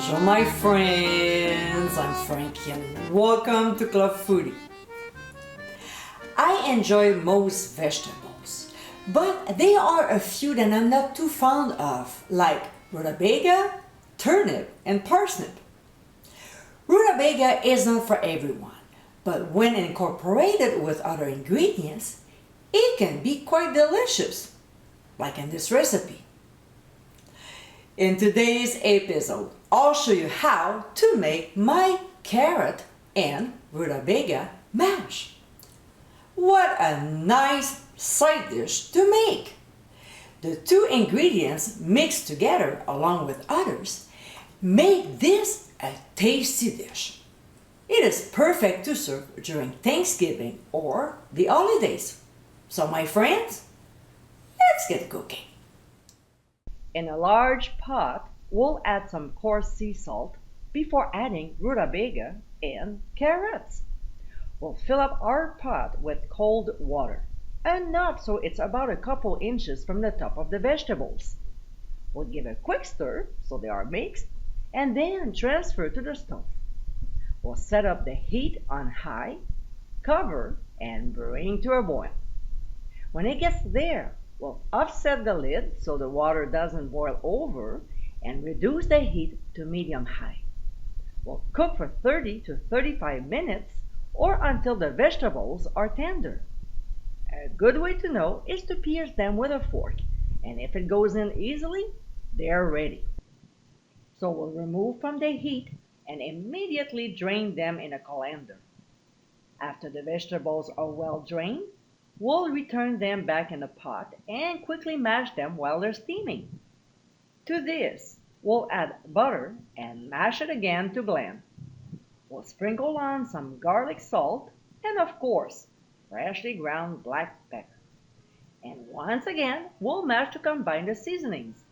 Bonjour my friends, I'm Frankie and welcome to Club Foodie. I enjoy most vegetables, but there are a few that I'm not too fond of, like rutabaga, turnip, and parsnip. Rutabaga isn't for everyone, but when incorporated with other ingredients, it can be quite delicious, like in this recipe. In today's episode, I'll show you how to make my carrot and rutabaga mash. What a nice side dish to make! The two ingredients mixed together along with others make this a tasty dish. It is perfect to serve during Thanksgiving or the holidays. So my friends, let's get cooking. In a large pot, we'll add some coarse sea salt before adding rutabaga and carrots. We'll fill up our pot with cold water, enough so it's about a couple inches from the top of the vegetables. We'll give a quick stir so they are mixed, and then transfer to the stove. We'll set up the heat on high, cover, and bring to a boil. When it gets there, we'll offset the lid so the water doesn't boil over and reduce the heat to medium-high. We'll cook for 30 to 35 minutes or until the vegetables are tender. A good way to know is to pierce them with a fork, and if it goes in easily, they're ready. So we'll remove from the heat and immediately drain them in a colander. After the vegetables are well drained, we'll return them back in the pot and quickly mash them while they're steaming. To this, we'll add butter and mash it again to blend. We'll sprinkle on some garlic salt and, of course, freshly ground black pepper. And once again, we'll mash to combine the seasonings.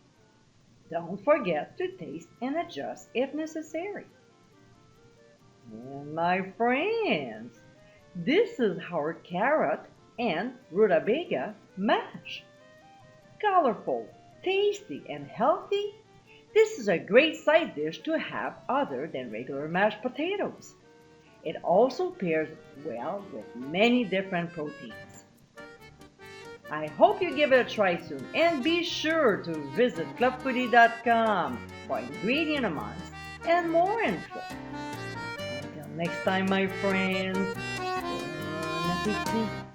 Don't forget to taste and adjust if necessary. And my friends, this is our carrot and rutabaga mash. Colorful, tasty, and healthy, this is a great side dish to have other than regular mashed potatoes. It also pairs well with many different proteins. I hope you give it a try soon, and be sure to visit clubfoodie.com for ingredient amounts and more info. Until next time, my friends, bon appétit.